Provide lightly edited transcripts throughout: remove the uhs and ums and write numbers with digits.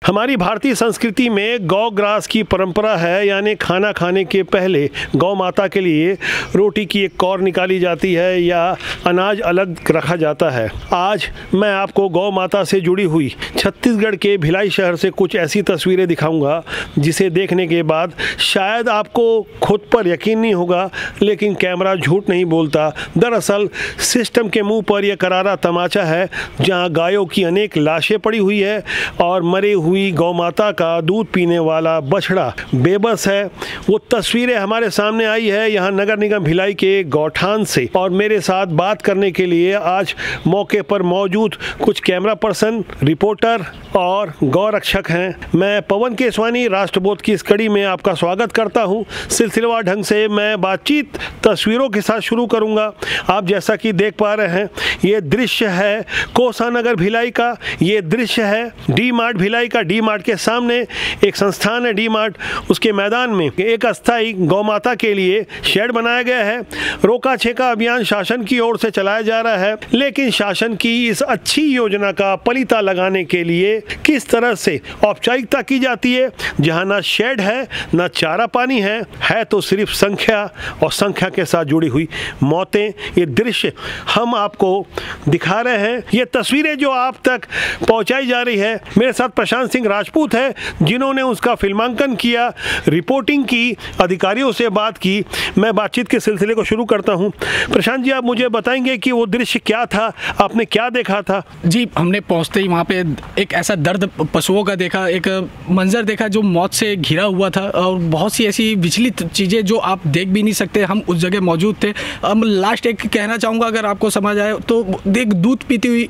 हमारी भारतीय संस्कृति में गौ ग्रास की परंपरा है, यानी खाना खाने के पहले गौ माता के लिए रोटी की एक कौर निकाली जाती है या अनाज अलग रखा जाता है। आज मैं आपको गौ माता से जुड़ी हुई छत्तीसगढ़ के भिलाई शहर से कुछ ऐसी तस्वीरें दिखाऊंगा जिसे देखने के बाद शायद आपको खुद पर यकीन नहीं होगा, लेकिन कैमरा झूठ नहीं बोलता। दरअसल सिस्टम के मुंह पर यह करारा तमाचा है, जहां गायों की अनेक लाशें पड़ी हुई है और मरे हुई गौ माता का दूध पीने वाला बछड़ा बेबस है। वो तस्वीरें हमारे सामने आई है यहाँ नगर निगम भिलाई के गौठान से, और मेरे साथ बात करने के लिए आज मौके पर मौजूद कुछ कैमरा पर्सन, रिपोर्टर और गौ रक्षक हैं। मैं पवन केसवानी राष्ट्रबोध की इस कड़ी में आपका स्वागत करता हूँ। सिलसिलेवार ढंग से मैं बातचीत तस्वीरों के साथ शुरू करूँगा। आप जैसा कि देख पा रहे हैं, ये दृश्य है कोसानगर भिलाई का, ये दृश्य है डी मार्ट भिलाई का। डी मार्ट के सामने एक संस्थान है डी मार्ट, उसके मैदान में एक अस्थायी गौ माता के लिए शेड बनाया गया है। रोका छेका अभियान शासन की ओर से चलाया जा रहा है, लेकिन शासन की इस अच्छी योजना का पलीता लगाने के लिए किस तरह से औपचारिकता की जाती है, जहां ना शेड है ना चारा पानी है तो सिर्फ संख्या और संख्या के साथ जुड़ी हुई मौतें। ये दृश्य हम आपको दिखा रहे हैं, ये तस्वीरें जो आप तक पहुंचाई जा रही है। मेरे साथ प्रशांत सिंह राजपूत है, जिन्होंने उसका फिल्मांकन किया, रिपोर्टिंग की, अधिकारियों से बात की। मैं बातचीत के सिलसिले को शुरू करता हूं। प्रशांत जी, आप मुझे बताएंगे कि वो दृश्य क्या था, आपने क्या देखा था? जी, हमने पहुंचते ही वहाँ पे एक ऐसा दर्द पशुओं का देखा, एक मंजर देखा जो मौत से घिरा हुआ था, और बहुत सी ऐसी विचलित चीज़ें जो आप देख भी नहीं सकते। हम उस जगह मौजूद थे। अब लास्ट एक कहना चाहूँगा, अगर आपको समझ आए तो, एक दूध पीती हुई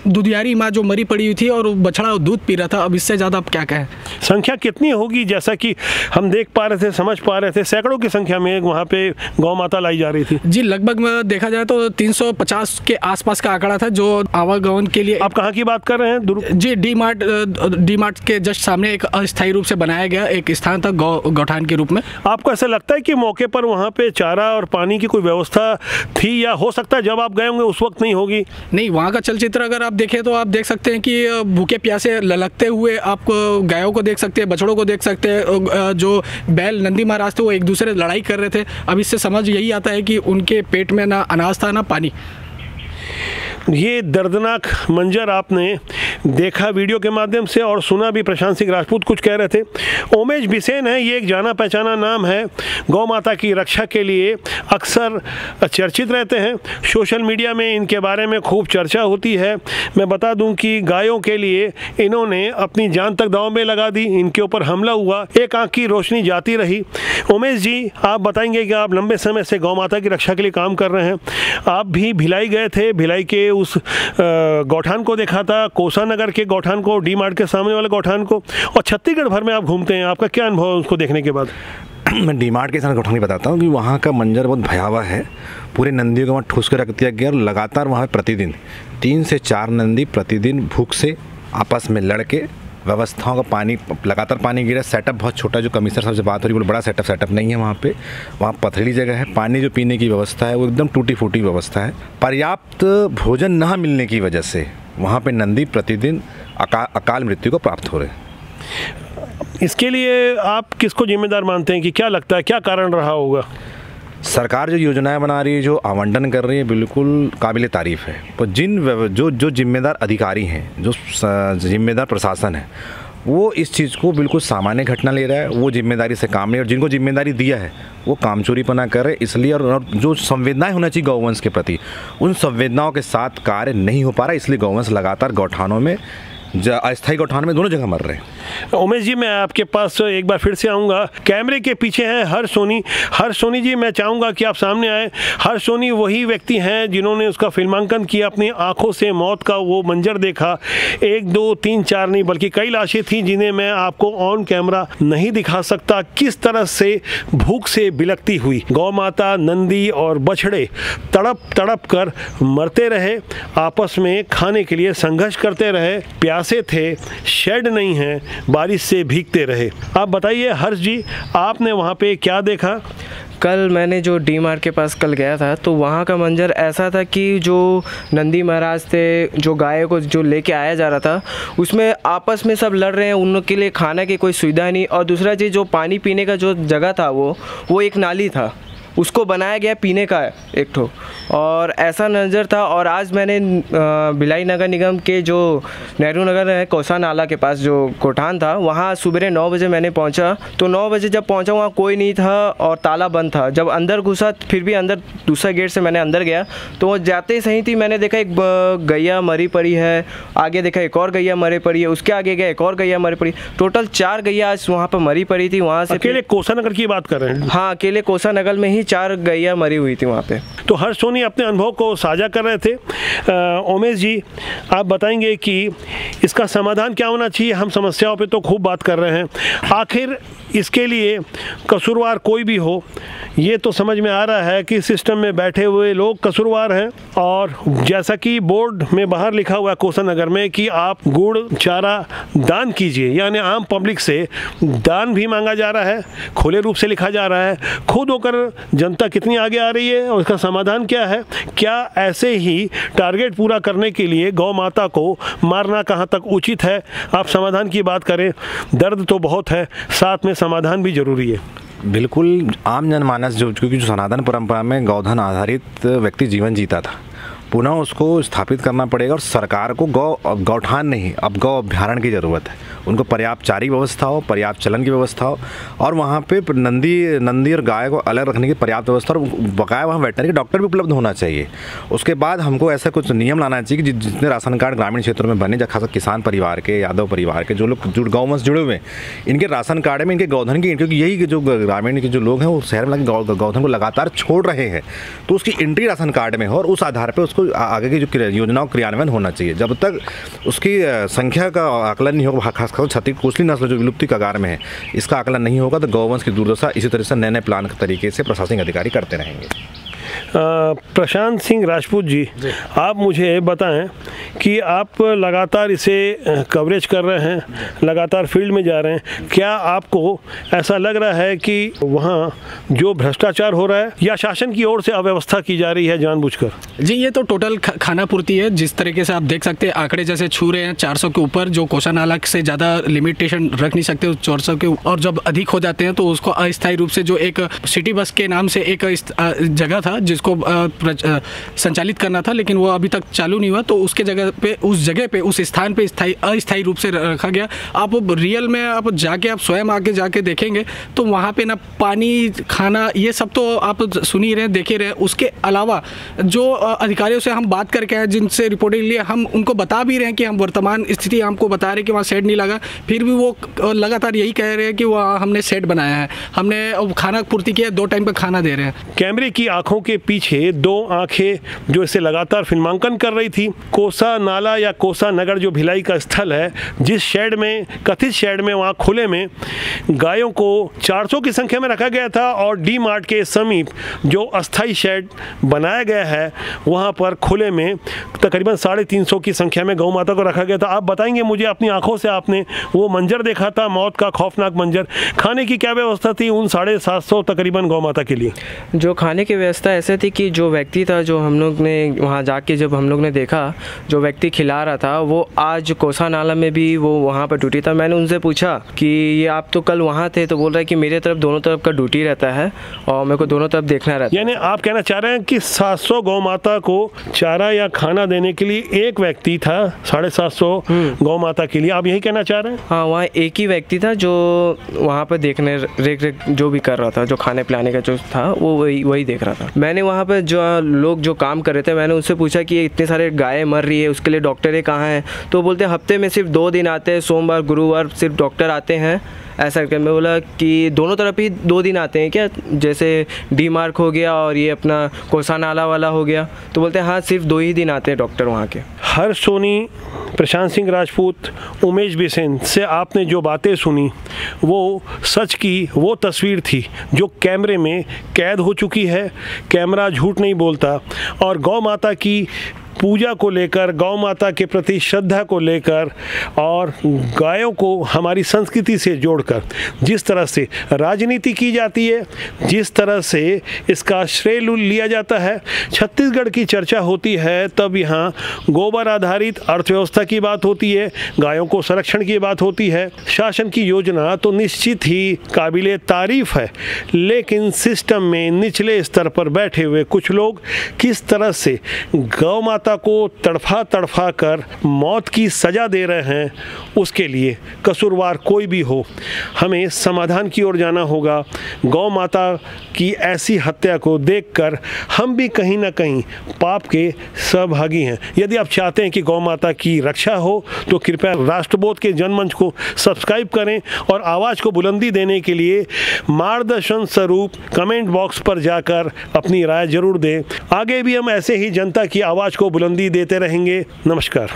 दुधियारी माँ जो मरी पड़ी हुई थी और बछड़ा दूध पी रहा था। अब इससे ज़्यादा आप क्या कहें? संख्या कितनी होगी? जैसा कि हम देख पा रहे थे, समझ पा रहे थे, सैकड़ों की संख्या में वहाँ पे गौ माता लाई जा रही थी। जी, लगभग देखा जाए तो 350 के आसपास का आंकड़ा था जो आवागमन के लिए। आप कहाँ की बात कर रहे हैं? जी, डी मार्ट के जस्ट सामने एक अस्थायी रूप से बनाया गया एक स्थान था गौठान के रूप में। आपको ऐसा लगता है कि मौके पर वहाँ पे चारा और पानी की कोई व्यवस्था थी, या हो सकता है जब आप गए होंगे उस वक्त नहीं होगी? नहीं, वहाँ का चलचित्र अगर आप देखें तो आप देख सकते हैं कि भूखे प्यासे ललकते हुए आप गायों को देख सकते हैं, बछड़ों को देख सकते हैं। जो बैल नंदी महाराज थे वो एक दूसरे से लड़ाई कर रहे थे। अब इससे समझ यही आता है कि उनके पेट में ना अनाज था ना पानी। ये दर्दनाक मंजर आपने देखा वीडियो के माध्यम से, और सुना भी। प्रशांत सिंह राजपूत कुछ कह रहे थे। ओमेश बिसेन है, ये एक जाना पहचाना नाम है, गौ माता की रक्षा के लिए अक्सर चर्चित रहते हैं। सोशल मीडिया में इनके बारे में खूब चर्चा होती है। मैं बता दूं कि गायों के लिए इन्होंने अपनी जान तक दांव में लगा दी। इनके ऊपर हमला हुआ, एक आंख की रोशनी जाती रही। उमेश जी, आप बताएंगे कि आप लंबे समय से गौ माता की रक्षा के लिए काम कर रहे हैं। आप भी भिलाई गए थे, भिलाई के उस गौठान को देखा था, कोसानगर के गौठान को, डी मार्ट के सामने वाले गौठान को, और छत्तीसगढ़ भर में आप घूमते हैं। आपका क्या अनुभव है उसको देखने के बाद? मैं डी मार्ट के साथ गौठान की बताता हूँ कि वहाँ का मंजर बहुत भयावह है। पूरे नंदियों को वहाँ ठूस कर रख दिया गया, और लगातार वहाँ प्रतिदिन 3 से 4 नंदी प्रतिदिन भूख से आपस में लड़के, व्यवस्थाओं का पानी, लगातार पानी गिरा। सेटअप बहुत छोटा, जो कमिश्नर साहब से बात हो रही है, बड़ा सेटअप नहीं है वहाँ पे। वहाँ पथरीली जगह है, पानी जो पीने की व्यवस्था है वो एकदम टूटी फूटी व्यवस्था है। पर्याप्त भोजन ना मिलने की वजह से वहाँ पे नंदी प्रतिदिन अकाल मृत्यु को प्राप्त हो रहे हैं। इसके लिए आप किसको जिम्मेदार मानते हैं, कि क्या लगता है क्या कारण रहा होगा? सरकार जो योजनाएं बना रही है, जो आवंटन कर रही है, बिल्कुल काबिल तारीफ़ है। पर जो जिम्मेदार अधिकारी हैं, जो जिम्मेदार प्रशासन है, वो इस चीज़ को बिल्कुल सामान्य घटना ले रहा है। वो जिम्मेदारी से काम नहीं, और जिनको जिम्मेदारी दिया है वो कामचोरीपना कर रहे। इसलिए और जो संवेदनाएं होना चाहिए गौवंश के प्रति, उन संवेदनाओं के साथ कार्य नहीं हो पा रहा। इसलिए गौवंश लगातार गौठानों में, अस्थायी गौठान में, दोनों जगह मर रहे हैं। उमेश जी, मैं आपके पास एक बार फिर से आऊँगा। कैमरे के पीछे हैं हर्ष सोनी। हर्ष सोनी जी, मैं चाहूँगा कि आप सामने आए। हर्ष सोनी वही व्यक्ति हैं जिन्होंने उसका फिल्मांकन किया, अपनी आंखों से मौत का वो मंजर देखा। 1, 2, 3, 4 नहीं बल्कि कई लाशें थीं जिन्हें मैं आपको ऑन कैमरा नहीं दिखा सकता। किस तरह से भूख से बिलखती हुई गौ माता, नंदी और बछड़े तड़प कर मरते रहे, आपस में खाने के लिए संघर्ष करते रहे, प्यासे थे, शेड नहीं है, बारिश से भीगते रहे। आप बताइए हर्ष जी, आपने वहाँ पे क्या देखा? कल मैंने जो डी मार्ट के पास कल गया था, तो वहाँ का मंजर ऐसा था कि जो नंदी महाराज थे, जो गाय को जो लेके आया जा रहा था, उसमें आपस में सब लड़ रहे हैं, उन लोग के लिए खाना की कोई सुविधा नहीं। और दूसरा चीज़, जो पानी पीने का जो जगह था वो एक नाली था, उसको बनाया गया पीने का एक ठो, और ऐसा नज़र था। और आज मैंने भिलाई नगर निगम के जो नेहरू नगर है, कोसा नाला के पास जो कोठान था, वहाँ सुबह 9 बजे मैंने पहुँचा। तो 9 बजे जब पहुँचा वहाँ कोई नहीं था और ताला बंद था। जब अंदर घुसा, फिर भी अंदर दूसरा गेट से मैंने अंदर गया, तो वो जाते ही सही थी, मैंने देखा एक गैया मरी पड़ी है, आगे देखा एक और गैया मरी पड़ी है, उसके आगे गया एक और गैया मरी पड़ी, टोटल 4 गैया आज वहाँ पर मरी पड़ी थी। वहाँ से अकेले कोसा नगर की बात कर रहे हैं? हाँ, अकेले कोसा नगर में ही 4 गैया मरी हुई थी वहाँ पे। तो हर्ष सोनी अपने अनुभव को साझा कर रहे थे। उमेश जी, आप बताएंगे कि इसका समाधान क्या होना चाहिए? हम समस्याओं पे तो खूब बात कर रहे हैं, आखिर इसके लिए कसूरवार कोई भी हो, ये तो समझ में आ रहा है कि सिस्टम में बैठे हुए लोग कसूरवार हैं। और जैसा कि बोर्ड में बाहर लिखा हुआ है कोसा नगर में कि आप गुड़ चारा दान कीजिए, यानी आम पब्लिक से दान भी मांगा जा रहा है, खुले रूप से लिखा जा रहा है। खुद होकर जनता कितनी आगे आ रही है और इसका समाधान क्या है? क्या ऐसे ही टारगेट पूरा करने के लिए गौ माता को मारना कहाँ तक उचित है? आप समाधान की बात करें, दर्द तो बहुत है, साथ में समाधान भी जरूरी है। बिल्कुल, आम जनमानस जो, क्योंकि जो सनातन परंपरा में गौधन आधारित व्यक्ति जीवन जीता था, पुनः उसको स्थापित करना पड़ेगा। और सरकार को गौठान नहीं, अब गौ अभ्यारण्य की ज़रूरत है। उनको पर्याप्त चारी व्यवस्था हो, पर्याप्त चलन की व्यवस्था हो, और वहाँ पे नंदी और गाय को अलग रखने की पर्याप्त व्यवस्था, और बकाया वहाँ वेटनरी डॉक्टर भी उपलब्ध होना चाहिए। उसके बाद हमको ऐसा कुछ नियम लाना चाहिए कि जितने राशन कार्ड ग्रामीण क्षेत्रों में बने, खासकर किसान परिवार के, यादव परिवार के, जो लोग गौवंश जुड़े हुए हैं, इनके राशन कार्ड में इनके गौधन की, क्योंकि यही जो ग्रामीण के जो लोग हैं वो शहर में गौधन को लगातार छोड़ रहे हैं, तो उसकी एंट्री राशन कार्ड में हो और उस आधार पर उसको आगे की जो योजनाओं क्रियान्वयन होना चाहिए। जब तक उसकी संख्या का आकलन नहीं होगा, खासकर छत्तीस कोसली नस्ल जो विलुप्ति कगार में है, इसका आकलन नहीं होगा, तो गौवंश की दुर्दशा इसी तरह से नए प्लान के तरीके से प्रशासनिक अधिकारी करते रहेंगे। प्रशांत सिंह राजपूत जी, आप मुझे बताएं कि आप लगातार इसे कवरेज कर रहे हैं, लगातार फील्ड में जा रहे हैं, क्या आपको ऐसा लग रहा है कि वहाँ जो भ्रष्टाचार हो रहा है या शासन की ओर से अव्यवस्था की जा रही है जानबूझकर? जी, ये तो टोटल खाना पूर्ति है। जिस तरीके से आप देख सकते हैं, आंकड़े जैसे छू रहे हैं 400 के ऊपर, जो कोसा नाला से ज़्यादा लिमिटेशन रख नहीं सकते 400 के, और जब अधिक हो जाते हैं तो उसको अस्थायी रूप से, जो एक सिटी बस के नाम से एक जगह था जिसको संचालित करना था, लेकिन वो अभी तक चालू नहीं हुआ, तो उसके जगह पे, उस जगह पे, उस स्थान पे अस्थायी रूप से रखा गया। आप रियल में आप जाके, आप स्वयं आके जाके देखेंगे तो वहाँ पे ना पानी, खाना, ये सब तो आप सुन ही रहे, देखे रहे। उसके अलावा जो अधिकारियों से हम बात करके आए, जिनसे रिपोर्टिंग लिए, हम उनको बता भी रहे हैं कि हम वर्तमान स्थिति हमको बता रहे हैं कि वहाँ शेड नहीं लगा, फिर भी वो लगातार यही कह रहे हैं कि वहाँ हमने शेड बनाया है, हमने खाना पूर्ति किया, 2 टाइम पे खाना दे रहे हैं। कैमरे की आंखों के पीछे 2 आंखें जो इसे लगातार फिल्मांकन कर रही थी। कोसा नाला या कोसा नगर जो भिलाई का स्थल है, जिस शेड में, कथित शेड में, वहाँ खुले में गायों को 400 की संख्या में रखा गया था, और डी मार्ट के समीप जो अस्थाई शेड बनाया गया है, वहाँ पर खुले में तकरीबन 350 की संख्या में गौ माता को रखा गया था। आप बताएंगे मुझे, अपनी आंखों से आपने वो मंजर देखा था, मौत का खौफनाक मंजर, खाने की क्या व्यवस्था थी उन 750 तकरीबन गौ माता के लिए? जो खाने की व्यवस्था ऐसे थी कि जो व्यक्ति था, जो हम लोग ने वहाँ जाके जब हम लोग ने देखा, जो व्यक्ति खिला रहा था, वो आज कोसा नाला में भी वो वहाँ पर ड्यूटी था। मैंने उनसे पूछा कि ये आप तो कल वहाँ थे, तो बोल रहा है कि मेरे तरफ दोनों तरफ का ड्यूटी रहता है और मेरे को दोनों तरफ देखना रहता है। यानी आप कहना चाह रहे हैं कि 700 गौ माता को चारा या खाना देने के लिए एक व्यक्ति था, 750 गौ माता के लिए, आप यही कहना चाह रहे हैं? हाँ, वहाँ एक ही व्यक्ति था जो वहाँ पर देखने, रेख जो भी कर रहा था, जो खाने पिलाने का जो था, वो वही देख रहा था। मैंने वहाँ पर जो लोग जो काम कर रहे थे, मैंने उससे पूछा कि इतने सारे गायें मर रही है, उसके लिए डॉक्टर कहाँ हैं? तो बोलते हफ्ते में सिर्फ 2 दिन आते हैं, सोमवार गुरुवार सिर्फ डॉक्टर आते हैं। ऐसा करके मैं बोला कि दोनों तरफ ही 2 दिन आते हैं क्या, जैसे डी मार्क हो गया और ये अपना कोसा नाला वाला हो गया? तो बोलते हैं हाँ, सिर्फ 2 ही दिन आते हैं डॉक्टर वहाँ के। हर्ष सोनी, प्रशांत सिंह राजपूत, उमेश बिसेन से आपने जो बातें सुनी, वो सच की वो तस्वीर थी जो कैमरे में कैद हो चुकी है। कैमरा झूठ नहीं बोलता, और गौ माता की पूजा को लेकर, गौ माता के प्रति श्रद्धा को लेकर और गायों को हमारी संस्कृति से जोड़कर जिस तरह से राजनीति की जाती है, जिस तरह से इसका श्रेय लिया जाता है, छत्तीसगढ़ की चर्चा होती है तब यहाँ गोबर आधारित अर्थव्यवस्था की बात होती है, गायों को संरक्षण की बात होती है। शासन की योजना तो निश्चित ही काबिले तारीफ है, लेकिन सिस्टम में निचले स्तर पर बैठे हुए कुछ लोग किस तरह से गौ माता को तड़फा कर मौत की सजा दे रहे हैं, उसके लिए कसूरवार कोई भी हो, हमें समाधान की ओर जाना होगा। गौ माता की ऐसी हत्या को देखकर हम भी कहीं ना कहीं पाप के सहभागी हैं। यदि आप चाहते हैं कि गौ माता की रक्षा हो तो कृपया राष्ट्रबोध के जनमंच को सब्सक्राइब करें और आवाज़ को बुलंदी देने के लिए मार्गदर्शन स्वरूप कमेंट बॉक्स पर जाकर अपनी राय जरूर दें। आगे भी हम ऐसे ही जनता की आवाज़ को बुलंदी देते रहेंगे। नमस्कार।